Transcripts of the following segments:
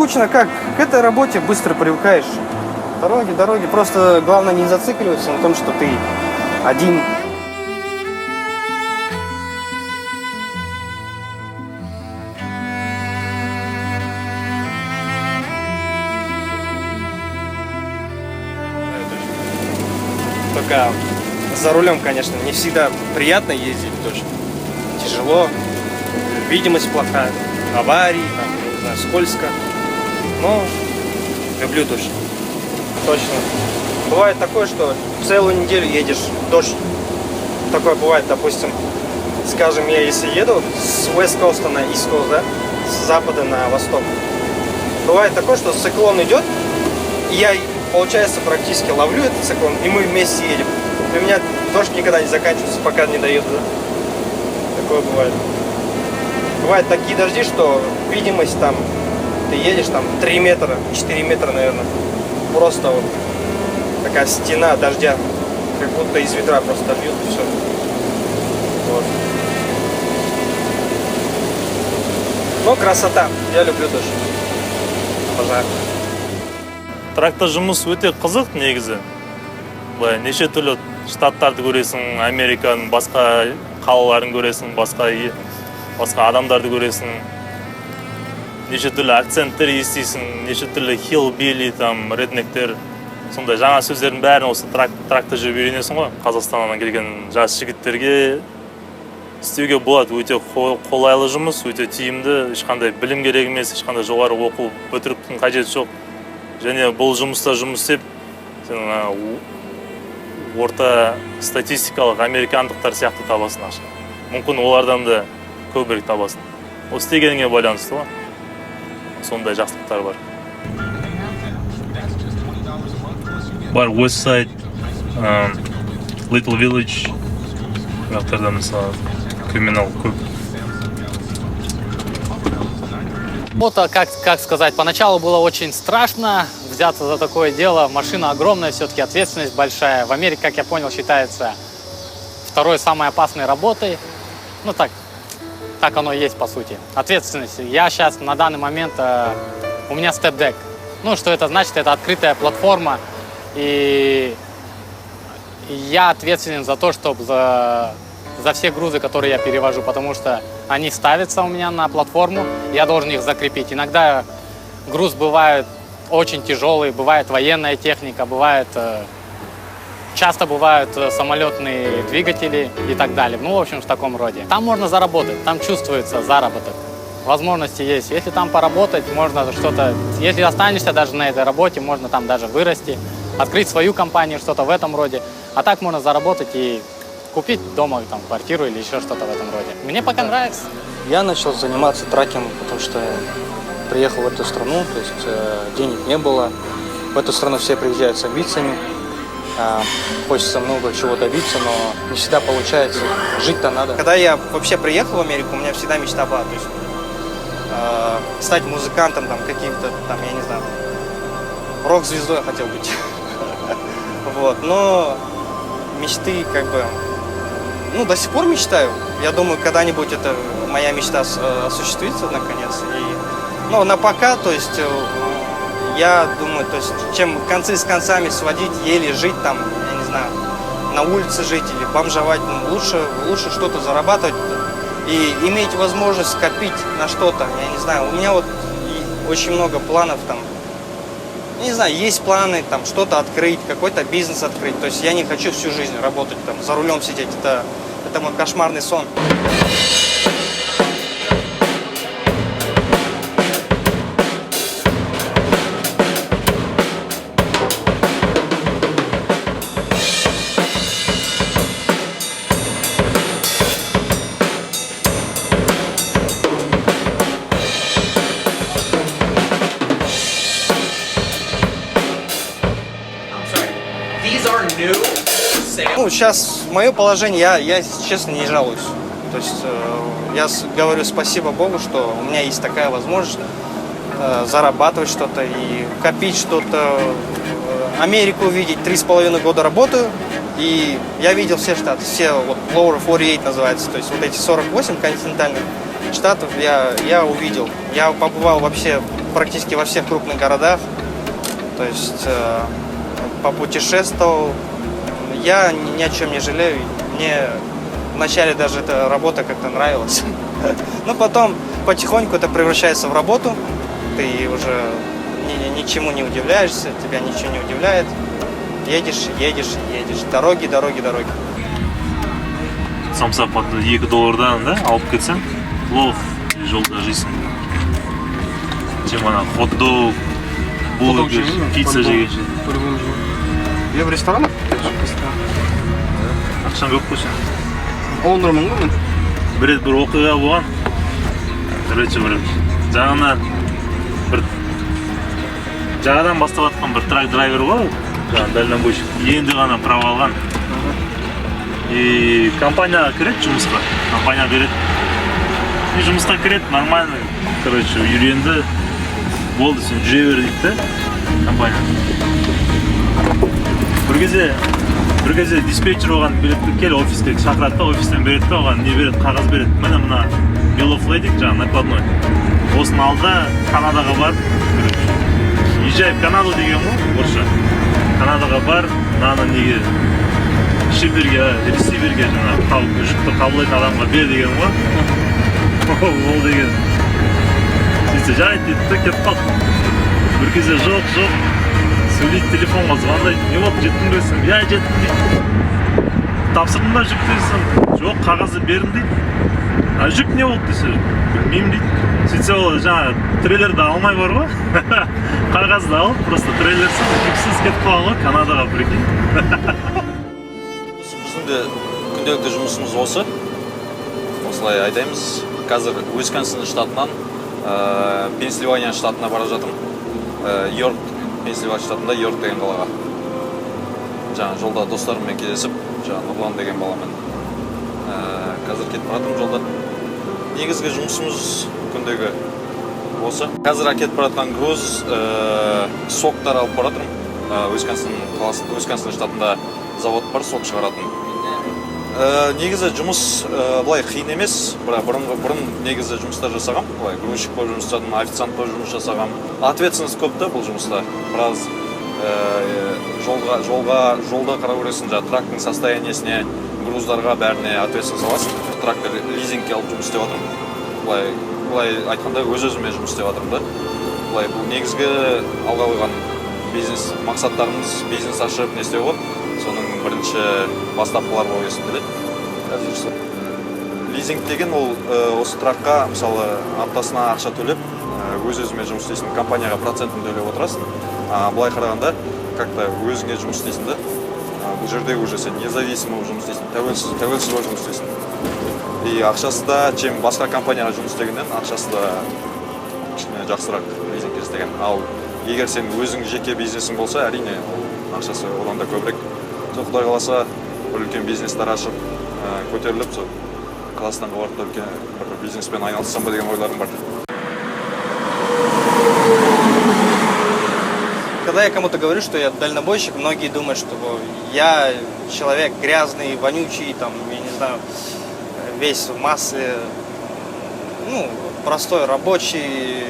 скучно как? К этой работе быстро привыкаешь. Дороги. Просто главное не зацикливаться на том, что ты один. Только за рулем, конечно, не всегда приятно ездить, точно. Тяжело, видимость плохая, аварии, там, не знаю, скользко. Но люблю точно. Точно. Бывает такое, что целую неделю едешь дождь. Такое бывает, допустим, скажем, я если еду с West Coast на East Coast, да, с запада на восток. Бывает такое, что циклон идет, и я, получается, практически ловлю этот циклон, и мы вместе едем. И у меня дождь никогда не заканчивается, пока не доеду, да. Такое бывает. Бывают такие дожди, что видимость там, ты едешь там 3 метра, 4 метра, наверное. Просто вот такая стена дождя, как будто из ведра просто бьют, и все. Вот. Но красота. Я люблю дождь. Обожаю. Тракта жұмыс өте қызық негізі. Былай неше түрлі штаттарды көресің, Американың басқа қалаларын көресің, басқа адамдарды көресің. Неше түрлі акценттер естисің, неше түрлі хиллбилли, там, реднектер. Сондай жаңа сөздердің бәрін осы тракта жүріп үйренесің ғой. Қазақстаннан келген жас жігіттерге істеуге болады. Өте қолайлы жұмыс, өте тиімді, ешқандай білім керек емес, ешқандай жоғары оқу бітірудің қажеті жоқ. Және бұл жұмыста жұмыс істеп, орта статистикалық американдықтар сияқты табасың ақша. Мүмкін олардан да көбірек табасың. Ол істегеніңе байланысты ғой. Сондай жақсылықтар бар. Бар West Side, Little Village, жақтарда мысалы криминал көп. Вот, как сказать, поначалу было очень страшно взяться за такое дело. Машина огромная, все-таки ответственность большая. В Америке, как я понял, считается второй самой опасной работой. Ну так оно и есть по сути. Ответственность. Я сейчас на данный момент, у меня степ-дек. Ну, что это значит? Это открытая платформа. И я ответственен за то, чтобы за все грузы, которые я перевожу, потому что они ставятся у меня на платформу, я должен их закрепить. Иногда груз бывает очень тяжелый, бывает военная техника, часто бывают самолетные двигатели и так далее. Ну, в общем, в таком роде. Там можно заработать, там чувствуется заработок. Возможности есть. Если там поработать, можно что-то... Если останешься даже на этой работе, можно там даже вырасти, открыть свою компанию, что-то в этом роде. А так можно заработать и купить дома там, квартиру или еще что-то в этом роде. Мне пока нравится. Я начал заниматься тракингом, потому что приехал в эту страну, то есть денег не было. В эту страну все приезжают с амбициями. Хочется много чего добиться, но не всегда получается. Жить-то надо. Когда я вообще приехал в Америку, у меня всегда мечта была, то есть стать музыкантом, там, каким-то, там, я не знаю, рок-звездой я хотел быть. Вот, но мечты как бы, ну, до сих пор мечтаю. Я думаю, когда-нибудь это моя мечта осуществится наконец. Но на пока, то есть, я думаю, то есть, чем концы с концами сводить, еле жить там, я не знаю, на улице жить или бомжевать, лучше что-то зарабатывать и иметь возможность скопить на что-то, я не знаю. У меня вот очень много планов там, не знаю, есть планы там что-то открыть, какой-то бизнес открыть. То есть я не хочу всю жизнь работать там, за рулем сидеть, это мой кошмарный сон. Ну, сейчас мое положение, я честно не жалуюсь. То есть я говорю спасибо Богу, что у меня есть такая возможность зарабатывать что-то и копить что-то. Америку видеть, 3,5 года работаю, и я видел все штаты, все вот Lower 48 называется, то есть вот эти 48 континентальных. Штатов я увидел. Я побывал вообще практически во всех крупных городах. То есть попутешествовал. Я ни о чем не жалею. Мне вначале даже эта работа как-то нравилась. Но потом потихоньку это превращается в работу. Ты уже ничему не удивляешься, тебя ничего не удивляет. Едешь. Дороги. Самсапатты $2 да алып кетсең, плов жолда жейсің. Чем ана хот-дог, бургер, пицца жегенше. Я в ресторанах? Ақшаң көп қой сен. Оңдырмын ғой мен. Бір рет бір оқиға болған. Короче, жаңадан бастап жатқан бір трак драйвер ғой, жаңа дальнобойщик. Енді ғана права алған. И компанияға кіреді жұмысқа. Компания береді. И жұмысқа кіреді, нормально. Короче, үйренді. Болды, сен жүре бер дейді да, компания. Бір кезде диспетчер оған кел офиске шақырады да, офистен береді да, оған не береді, қағаз береді. Мына bill of lading, жаңа накладной. Осыны алда Канадаға бар. Езжай в Канаду деген ғой, орысша. Канадаға бар, мынаны неге шиперге, ресиверге жаңа жүкті қабылдайтын адамға бер деген ғой. Ол деген. Сөйтсе жарайды дейді да, кетіп қалды. Бір кезде жоқ. Сөйлейді, телефонға звондайды. Не болды, жеттің бе сен? Я жеттім дейді. Тапсырдым ба жүк дейсің? Жоқ, қағазды бердім дейді. А жүк не болды десе? Білмеймін дейді. Сөйтсе ол жаңа трейлерді алмай бар ғой. Қағазды алып, просто трейлерсіз, жүксіз кетіп қалған ғой, Канадаға прикинь. Біздің де күнделікті жұмысымыз осы. Осылай айтаймыз. Қазір Уисконсин штатынан Пенсильвания штатына бара жатырмын. Йорк, Пенсильвания штатында Йорк деген қалаға. Жаңа жолда достарыммен кездесіп, жаңа Нұрлан деген баламен қазір кетіп баратырмын жолда. Негізгі жұмысымыз күндегі осы. Қазір кетіп баратқан груз соктар алып баратырмын. Уисконсин штатында завод бар, сок шығаратын. Негізі жұмыс былай қиын емес, бірақ бұрын негізі жұмыстар жасағам. Былай грузчик болып жұмыс жасадым, официант болып жұмыс жасағам. Ответственность көп та бұл жұмыста. Біраз жолда қарап көресің, жаңа трактың состояниесіне, груздарға бәріне ответственность аласың. Трактор лизингке алып жұмыс істеп жатырмын. Былай айтқанда өз-өзіме жұмыс істеп жатырмын да. Былай бұл негізгі алға қойған бизнес мақсаттарымыз, бизнес ашып не істеу ғой. Соның бірінші бастапқылар болып есептеледі. Лизинг деген ол осы тракқа мысалы аптасына ақша төлеп, өз-өзіме жұмыс істейсің, компанияға процентін төлеп отырасың. Былай қарағанда, как-то өзіңе жұмыс істейсің да. Бұл жерде уже сен независим болып жұмыс істейсің, тәуелсіз болып жұмыс істейсің. И ақшасы да, чем басқа компанияға жұмыс істегеннен, ақшасы да кішкене жақсырақ лизинг істеген. Ал егер сен өзің жеке бизнесің болса, әрине ақшасы одан да көбірек. Құдай қаласа бір үлкен бизнестер ашып, көтеріліп, Қазақстанға барып үлкен бір бизнеспен айналыссам ба деген ойларым бар. Когда я кому-то говорю, что я дальнобойщик, многие думают, что я человек грязный, вонючий, там, я не знаю, весь в масле, ну, простой рабочий,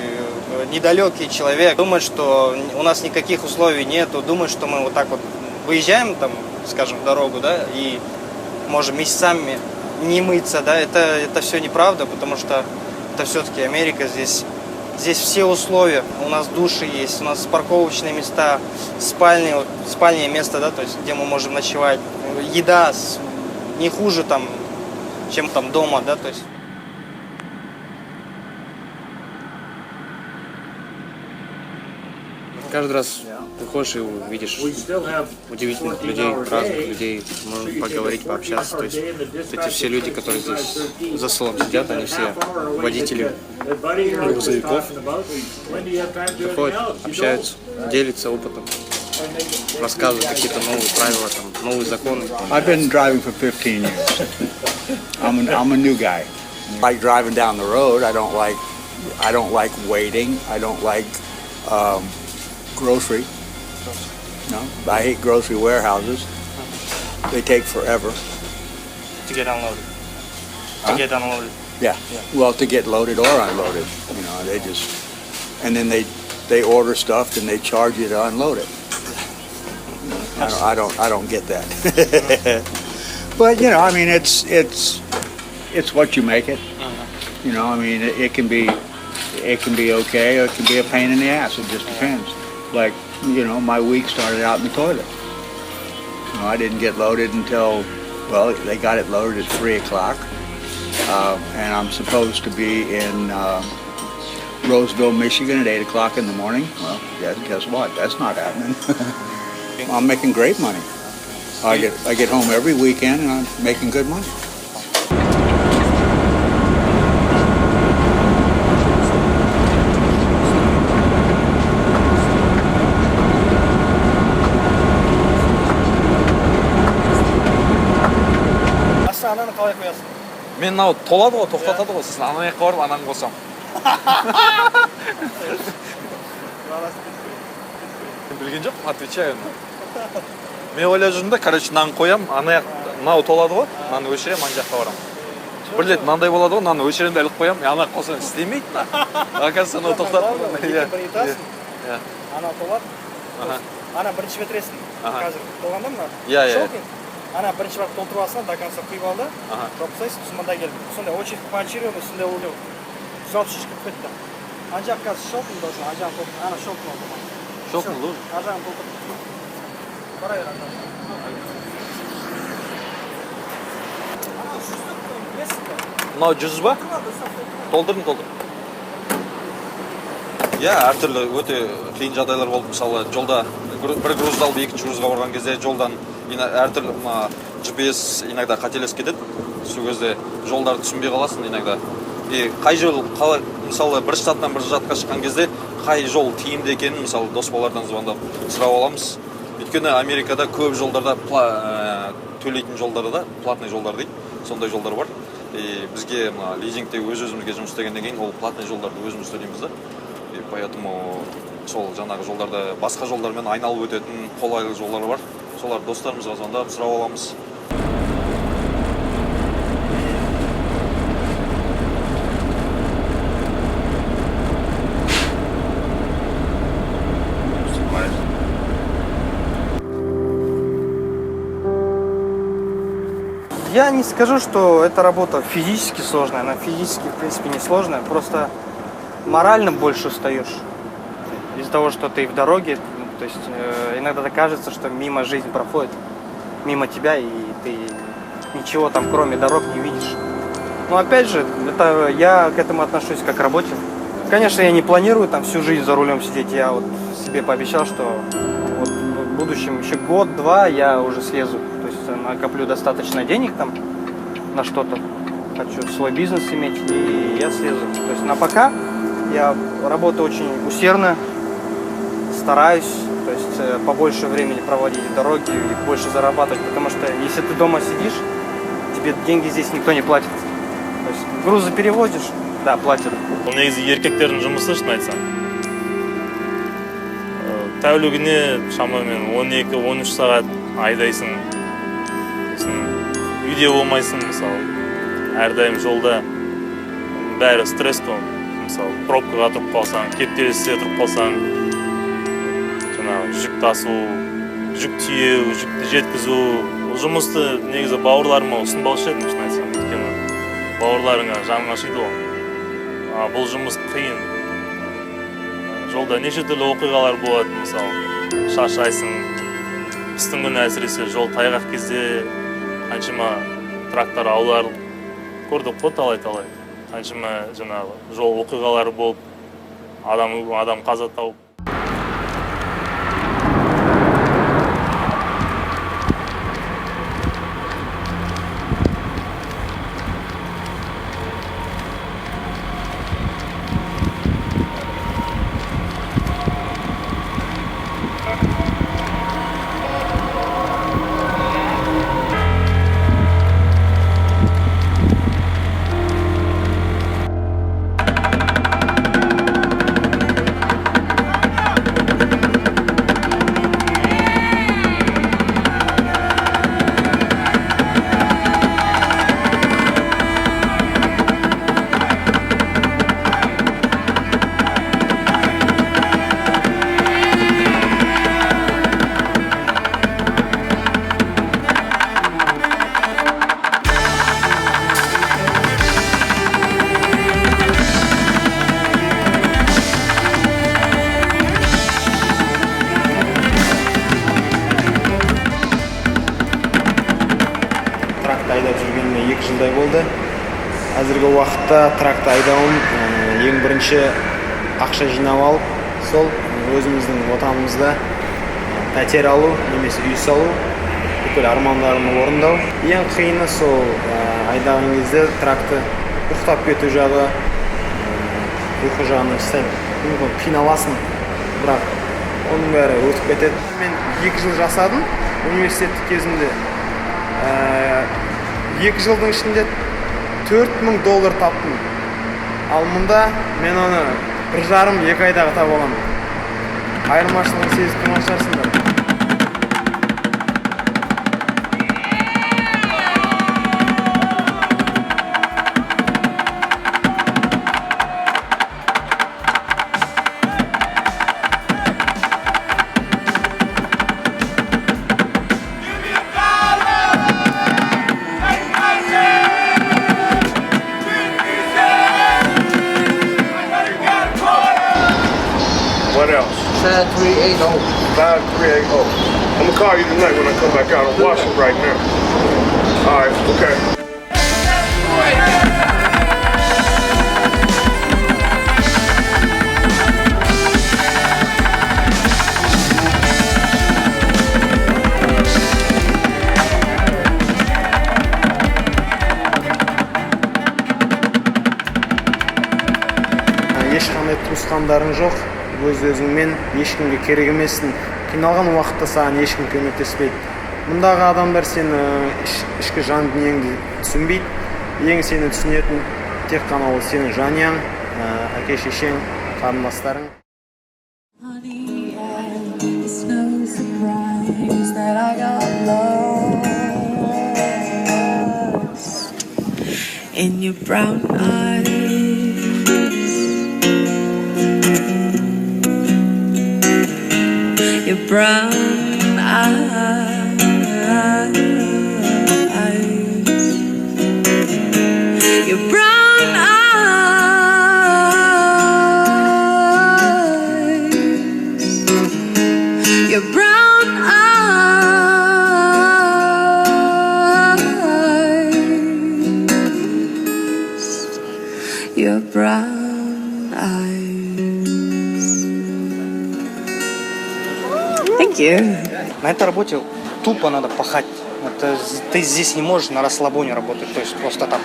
недалекий человек. Думают, что у нас никаких условий нету, думают, что мы вот так вот выезжаем, там, скажем, в дорогу, да, и можем месяцами не мыться, да, это все неправда, потому что это все-таки Америка, здесь все условия, у нас души есть, у нас парковочные места, спальное место, да, то есть где мы можем ночевать, еда не хуже там, чем там дома, да, то есть. Каждый раз выходишь и видишь удивительных людей, разных людей, можно поговорить, пообщаться. То есть эти все люди, которые здесь за столом сидят, они все водители грузовиков, приходят, общаются, делятся опытом, рассказывают какие-то новые правила, там, новые законы. I've been driving for 15 years. I'm a new guy. I like driving down the road. I don't like waiting. I don't like grocery. No, I hate grocery warehouses. They take forever. To get unloaded. Huh? To get unloaded. Yeah. Well, to get loaded or unloaded, they just, and then they order stuff and they charge you to unload it. I don't get that. But I mean, it's what you make it. I mean, it can be okay, or it can be a pain in the ass. It just depends. Like, my week started out in the toilet. I didn't get loaded until, well, they got it loaded at 3 o'clock. And I'm supposed to be in Roseville, Michigan at 8 o'clock in the morning. Well, guess what? That's not happening. I'm making great money. I get home every weekend and I'm making good money. Ананы қалай қоясың? Мен мынау толады ғой, тоқтатады ғой, сосын ана жаққа барып ананы қосам. Білген жоқ, отвечаю. Мен ойлап жүрмін да, короче, мынаны қоям, ана жақ мынау толады ғой, мынаны өшірем, ана жаққа барам. Бір рет мынандай болады ғой, мынаны өшірем де іліп қоям, ана қосам, істемейді. Оказывается, анау тоқтатады. Бір итасың, ана толады, ана бірінші бітіресің. Қазір толғанда мына? Иә. Ана бірінші барып толтырып алсаң, до конца құйып алды, жопсайсың, сосын мында келді. Сондай очередь поочередно, сондай олеу. Жалп шешкіп кетті. Ана жақ қазір щелкнул должен, ана жағын толтырып, ана щелкнул должен. Щелкнул должен? Ана жағын толтырып. Бара бер, ана. Мынау 100 ба? Толтырдым. Иә, әртүрлі өте қиын жағдайлар болды. Мысалы, жолда бір грузды алып екінші грузға барған кезде жолдан әртүрлі GPS иногда қателесіп кетеді. Сол кезде жолдарды түсінбей қаласың иногда. Қай жол, мысалы, бір штаттан бір штатқа шыққан кезде қай жол тиімді екенін, мысалы, дос-балалардан звондап сұрап аламыз. Өйткені Америкада көп жолдарда төлейтін жолдарда, платный жолдар дейді, сондай жолдар бар. Бізге лизингте өз-өзімізге жұмыс істегеннен кейін ол платный жолдарды өзіміз төлейміз да. Поэтому сол жаңағы жолдарда басқа жолдармен айналып өтетін қолайлы жолдар бар. Солар достарымызға звондап сұрап аламыз. Я не скажу, что эта работа физически сложная, она физически, в принципе, не сложная, просто морально больше устаешь из-за того, что ты в дороге, то есть иногда кажется, что мимо жизнь проходит, мимо тебя, и ты ничего там кроме дорог не видишь. Но опять же, я к этому отношусь как к работе. Конечно, я не планирую там всю жизнь за рулем сидеть, я вот себе пообещал, что вот в будущем еще год-два я уже слезу, то есть накоплю достаточно денег там на что-то, хочу свой бизнес иметь, и я слезу. То есть на пока я работаю очень усердно, стараюсь, то есть побольше времени проводить в дороге и больше зарабатывать, потому что если ты дома сидишь, тебе деньги здесь никто не платит. То есть грузы перевозишь, да, платят. Бұл негізі еркектердің жұмысы, шын айтсам. Тәулігіне шамамен 12-13 сағат айдайсың. Үйде болмайсың, мысалы. Әрдайым жолда бәрі стресс қой. Мысалы, пробкаға тұрып қалсаң, кептелісте тұрып қалсаң, жүк тасу, жүк тиеу, жүкті жеткізу. Бұл жұмысты негізі бауырларыма ұсынбаушы едім, шын айтсам. Өйткені бауырларыңа жаның ашиды ғой. Бұл жұмыс қиын. Жолда неше түрлі оқиғалар болады, мысалы, шаршайсың. Қыстың күні әсіресе жол тайғақ кезде қаншама трактор аулар көрдік қой талай. Қаншама жаңағы жол оқиғалары болып, адам қаза тауып. Әзіргі уақытта тракты айдауым ең бірінші ақша жинап алып, сол өзіміздің отанымызда пәтер алу, немесе үй салу, бүкіл армандарымды орындау. Ең қиыны сол айдаған кезде тракты ұйықтап кету жағы, ұйқы жағынан сәл қиналасың, бірақ оның бәрі өтіп кетеді. Мен 2 жыл жасадым университет кезінде. 2 жылдың ішінде $4000 таптым. Ал мұнда мен оны 1,5-2 айдағы таба аламын. Айырмашылығын сезіп тұрған шығарсыңдар. What else? 5380. 5380. I'm gonna call you tonight when I come back out. I'm washing right now. All right, okay. Ешқандай туысқандарың жоқ, өз-өзіңмен ешкімге керек емессің. Қиналған уақытта саған ешкім көмектеспейді. Мұндағы адамдар сені ішкі жан дүниеңді түсінбейді. Ең сені түсінетін тек қана ол сенің жанұяң, әке-шешең, қарындастарың. It's no surprise that I got lost in your brown eyes. Your brown eyes. Your brown eyes. Your brown eyes. Your brown eyes. Thank you. На этой работе тупо надо пахать. Ты здесь не можешь на расслабоне работать, то есть просто там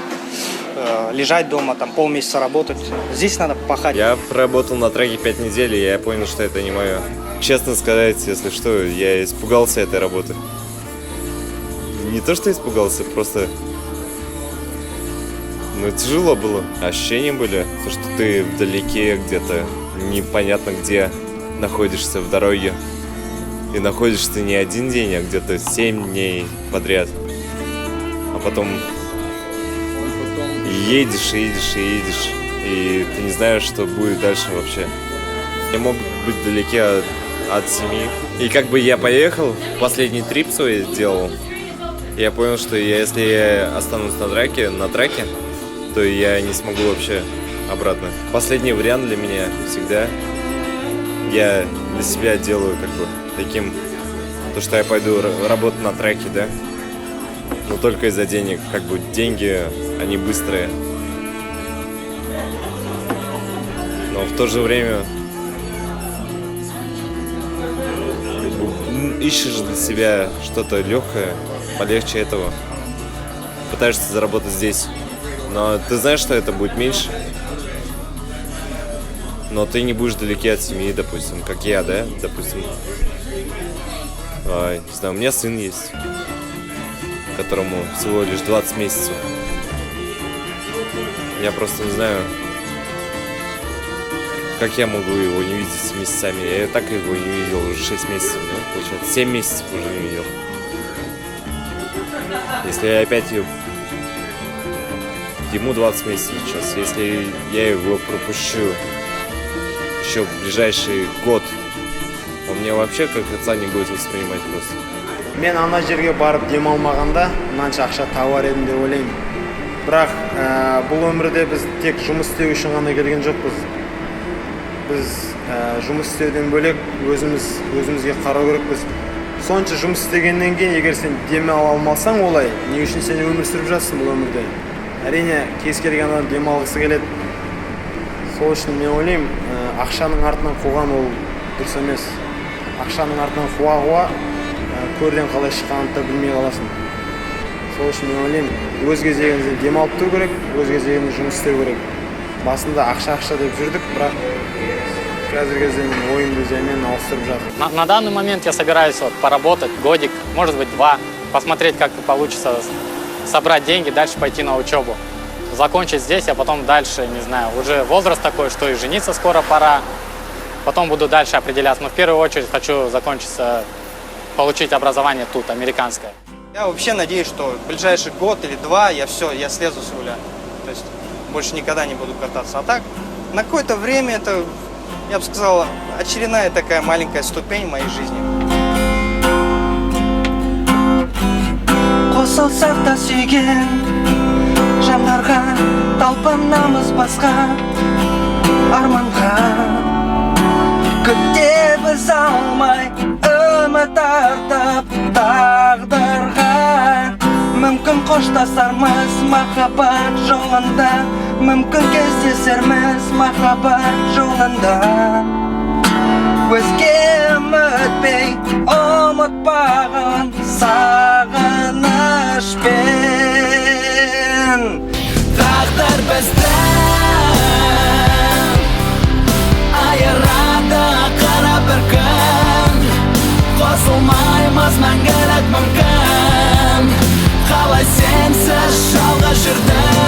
лежать дома, там полмесяца работать. Здесь надо пахать. Я проработал на треке 5 недель, и я понял, что это не мое. Честно сказать, если что, я испугался этой работы. Не то, что испугался, просто... тяжело было. Ощущения были, то, что ты вдалеке где-то, непонятно где находишься в дороге. И находишься не один день, а где-то 7 дней подряд. А потом едешь, и ты не знаешь, что будет дальше вообще. Я мог быть вдалеке от семьи. И как бы я поехал, последний трип свой сделал, я понял, что если я останусь на треке, то я не смогу вообще обратно. Последний вариант для меня всегда, я для себя делаю как бы таким, то, что я пойду работать на треке, да, но только из-за денег, как бы деньги, они быстрые, но в то же время ищешь для себя что-то легкое, полегче этого, пытаешься заработать здесь, но ты знаешь, что это будет меньше, но ты не будешь далеки от семьи, допустим, как я, да, допустим. Не знаю, у меня сын есть, которому всего лишь 20 месяцев. Я просто не знаю, как я могу его не видеть с месяцами. Я так его не видел уже 6 месяцев, да, получается, 7 месяцев уже не видел. Если я опять ему 20 месяцев сейчас, если я его пропущу еще в ближайший год, он меня вообще как отца не будет воспринимать просто. Мен ана жерге барып демалмағанда мынанша ақша табар едім деп ойлаймын. Бірақ бұл өмірде біз тек жұмыс істеу үшін ғана келген жоқпыз. Біз жұмыс істеуден бөлек өзімізге қарау керекпіз. Сонша жұмыс істегеннен кейін, егер сен демала алмасаң олай, не үшін сен өмір сүріп жатсың бұл өмірде? әрине кез келген адам демалғысы келеді. Сол үшін мен ойлаймын, ақшаның артынан қуған ол дұрыс емес. Ақшаның артынан қуа көрден қалай шыққанын да білмей қаласың. Сол үшін мен ойлаймын, өз кезегінде демалып тұру керек, өз кезегінде жұмыс істеу керек. Басында ақша деп жүрдік, бірақ қазіргі кезде мен ойымды жаймен ауыстырып жатырмын. На данный момент я собираюсь вот поработать годик, может быть 2, посмотреть, как получится собрать деньги, дальше пойти на учебу. Закончить здесь, а потом дальше, не знаю, уже возраст такой, что и жениться скоро пора. Потом буду дальше определяться. Но в первую очередь хочу получить образование тут, американское. Я вообще надеюсь, что в ближайший год или 2 я слезу с руля. То есть больше никогда не буду кататься. А так, на какое-то время это, я бы сказал, очередная такая маленькая ступень в моей жизни. Қосылсақ та сүйген жандарға талпынамыз басқа арманға. Күтте біз алмай үміт артып тағдырға. Мүмкін қоштасармыз махаббат жолында, мүмкін кездесерміз махаббат жолында. Өзге үмітпей ұмытпаған сағынышпен. Тағдыр бізді айырады қара бір күн. Қосылмаймыз мәңгілік мүмкін. Қалай сенсіз жалғыз жүрдім.